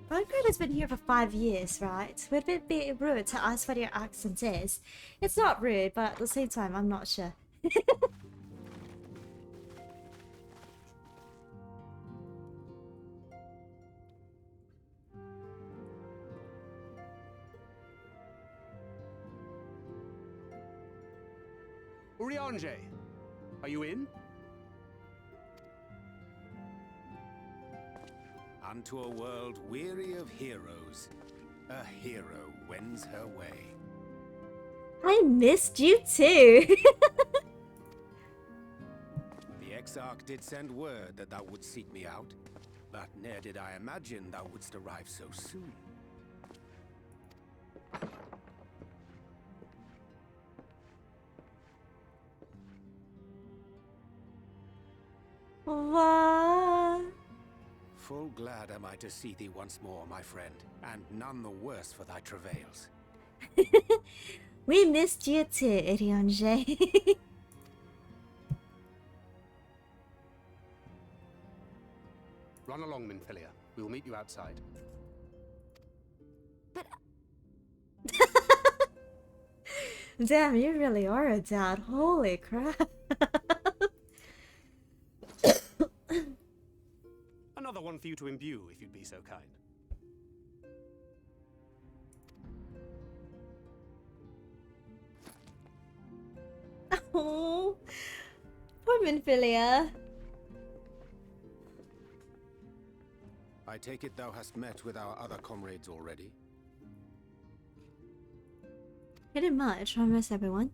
Belgrade has been here for 5 years, right? Would it be rude to ask what your accent is? It's not rude, but at the same time, I'm not sure. Urianger, are you in? Unto a world weary of heroes, a hero wends her way. I missed you too! The Exarch did send word that thou wouldst seek me out, but ne'er did I imagine thou wouldst arrive so soon. What? Full glad am I to see thee once more, my friend, and none the worse for thy travails. We missed you too, Urianger. Run along, Minfilia. We will meet you outside. But... Damn, you really are a dad. Holy crap. Another one for you to imbue, if you'd be so kind. Oh, poor Minfilia. I take it thou hast met with our other comrades already? Pretty much, almost everyone.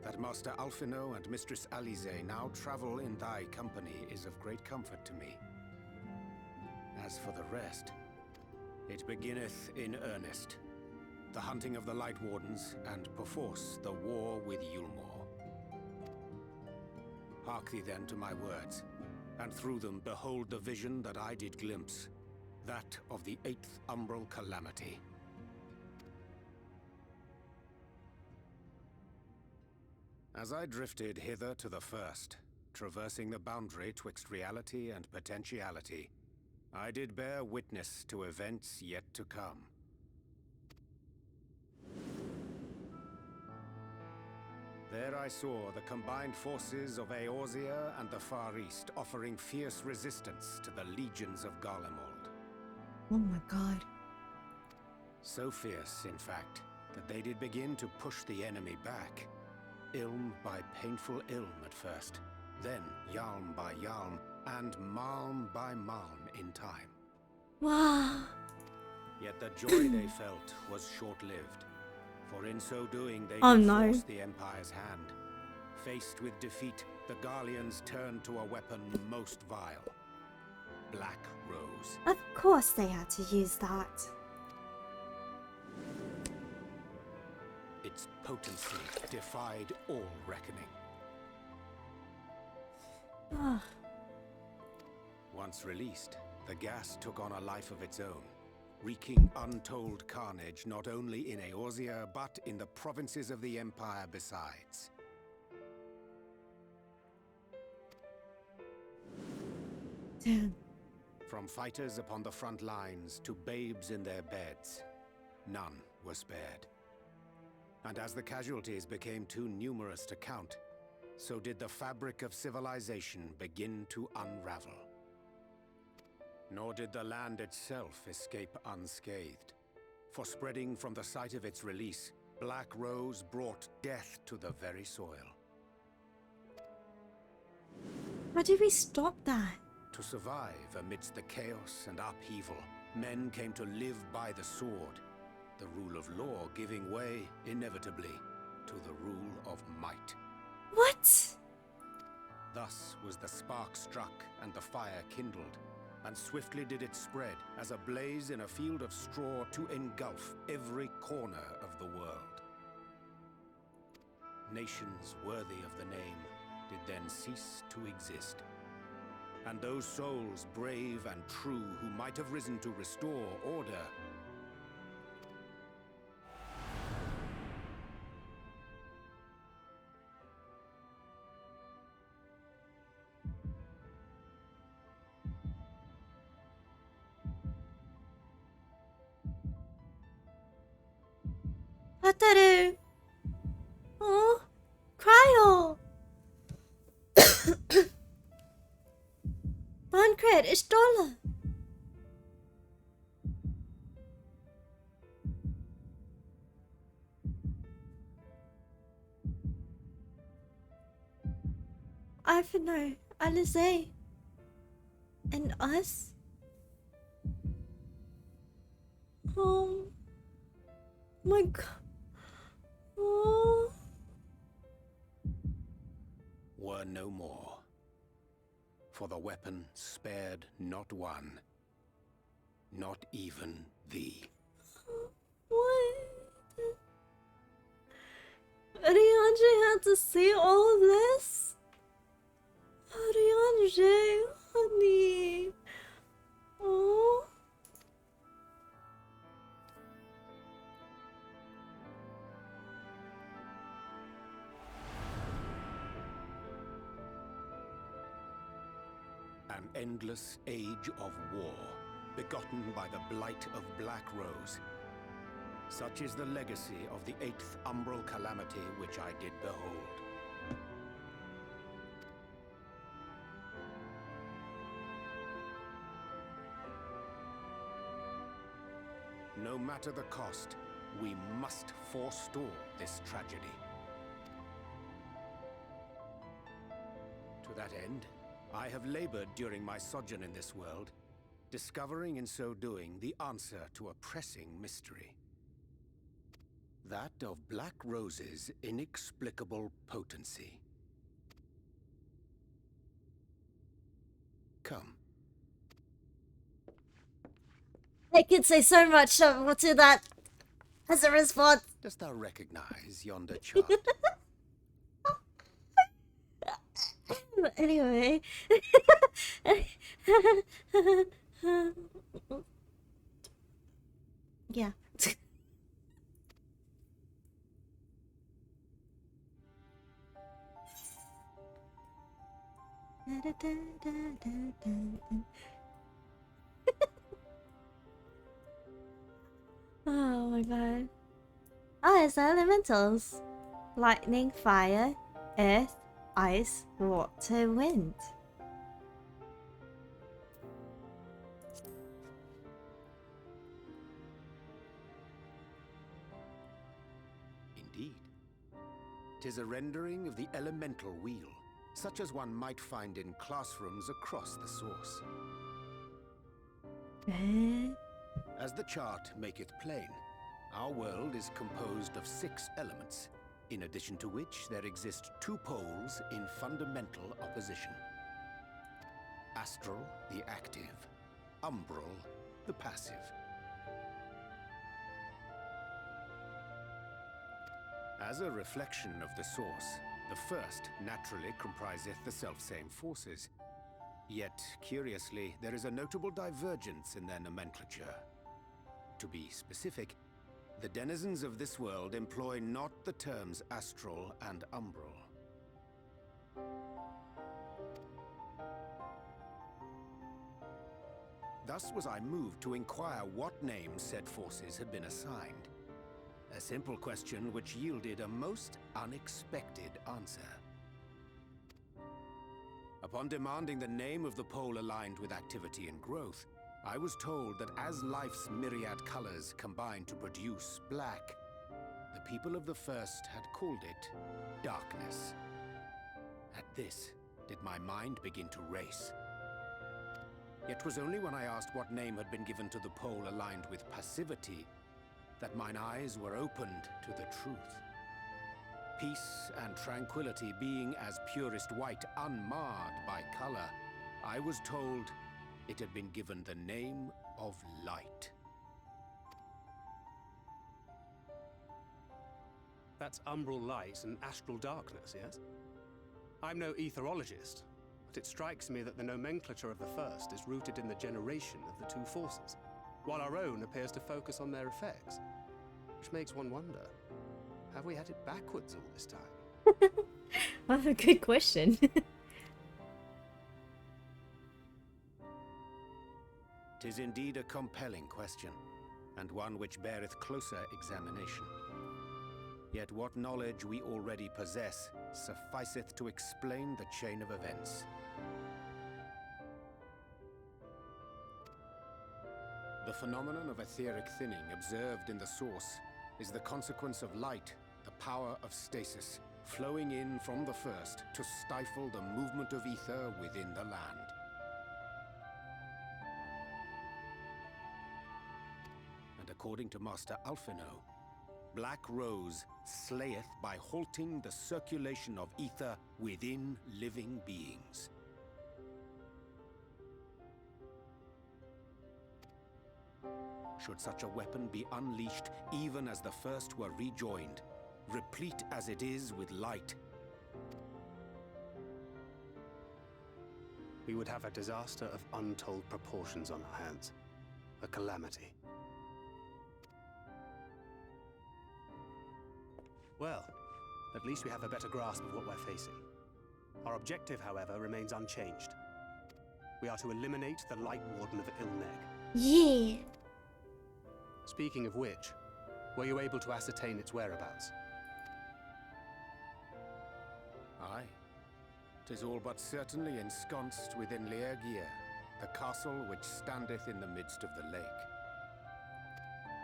That Master Alphino and Mistress Alize now travel in thy company is of great comfort to me. As for the rest, it beginneth in earnest. The hunting of the Light Wardens, and perforce the war with Yulmore. Hark thee then to my words, and through them behold the vision that I did glimpse, that of the 8th Umbral Calamity. As I drifted hither to the first, traversing the boundary twixt reality and potentiality, I did bear witness to events yet to come. There I saw the combined forces of Eorzea and the Far East offering fierce resistance to the legions of Garlemald. Oh my god. So fierce, in fact, that they did begin to push the enemy back. Ilm by painful ilm at first, then Yalm by Yalm, and Malm by Malm in time. Wow. Yet the joy they felt was short-lived, for in so doing they Oh did no. force the Empire's hand. Faced with defeat, the Garleans turned to a weapon most vile. Black Rose. Of course they had to use that. Its potency defied all reckoning. Ah. Once released, the gas took on a life of its own, wreaking untold carnage not only in Eorzea, but in the provinces of the Empire besides. Damn. From fighters upon the front lines to babes in their beds, none were spared. And as the casualties became too numerous to count, so did the fabric of civilization begin to unravel. Nor did the land itself escape unscathed, for spreading from the site of its release, Black Rose brought death to the very soil. How do we stop that? To survive amidst the chaos and upheaval, men came to live by the sword, the rule of law giving way, inevitably, to the rule of might. What? Thus was the spark struck and the fire kindled, and swiftly did it spread as a blaze in a field of straw to engulf every corner of the world. Nations worthy of the name did then cease to exist, and those souls brave and true who might have risen to restore order Red, it's Dollar. I don't know. Alize. And us. Oh my god. Oh. Were no more. For the weapon spared not one. Not even thee. What? Urianger had to see all of this? Urianger, honey. Oh. An endless age of war, begotten by the blight of Black Rose. Such is the legacy of the 8th umbral calamity which I did behold. No matter the cost, we must forestall this tragedy. To that end, I have labored during my sojourn in this world, discovering in so doing the answer to a pressing mystery. That of Black Rose's inexplicable potency. Come. I could say so much to that as a response. Dost thou recognize yonder chart? Anyway. Yeah. Oh my god. Oh, it's the elementals. Lightning, fire, earth, ice, water, wind. Indeed. 'Tis a rendering of the elemental wheel, such as one might find in classrooms across the source. As the chart maketh plain, our world is composed of 6 elements, in addition to which there exist 2 poles in fundamental opposition. Astral, the active; umbral, the passive. As a reflection of the source, the first naturally compriseth the selfsame forces. Yet, curiously, there is a notable divergence in their nomenclature. To be specific, the denizens of this world employ not the terms astral and umbral. Thus was I moved to inquire what names said forces had been assigned. A simple question which yielded a most unexpected answer. Upon demanding the name of the pole aligned with activity and growth, I was told that as life's myriad colors combine to produce black, the people of the first had called it darkness. At this, did my mind begin to race. It was only when I asked what name had been given to the pole aligned with passivity that mine eyes were opened to the truth. Peace and tranquility being as purest white, unmarred by color, I was told it had been given the name of light. That's umbral light and astral darkness, yes? I'm no etherologist, but it strikes me that the nomenclature of the first is rooted in the generation of the 2 forces, while our own appears to focus on their effects. Which makes one wonder, have we had it backwards all this time? That's a good question. 'Tis indeed a compelling question, and one which beareth closer examination. Yet what knowledge we already possess sufficeth to explain the chain of events. The phenomenon of etheric thinning observed in the source is the consequence of light, the power of stasis, flowing in from the first to stifle the movement of ether within the land. And according to Master Alphino, Black Rose slayeth by halting the circulation of ether within living beings. Should such a weapon be unleashed even as the first were rejoined, replete as it is with light, we would have a disaster of untold proportions on our hands. A calamity. Well, at least we have a better grasp of what we're facing. Our objective, however, remains unchanged. We are to eliminate the Light Warden of Ilneg. Yeah. Speaking of which, were you able to ascertain its whereabouts? aye. 'Tis all but certainly ensconced within Urianger, the castle which standeth in the midst of the lake.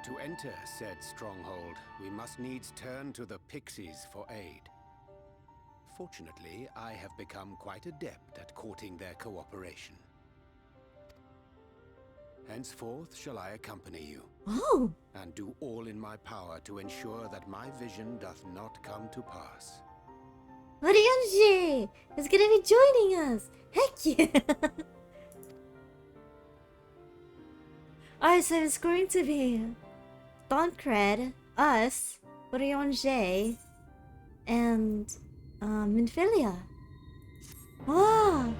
To enter said stronghold, we must needs turn to the pixies for aid. Fortunately, I have become quite adept at courting their cooperation. Henceforth shall I accompany you, Oh. and do all in my power to ensure that my vision doth not come to pass. Urianger is gonna be joining us. Heck yeah. Alright, so it's going to be Doncred, us, Urianger, and Minfilia. Wow.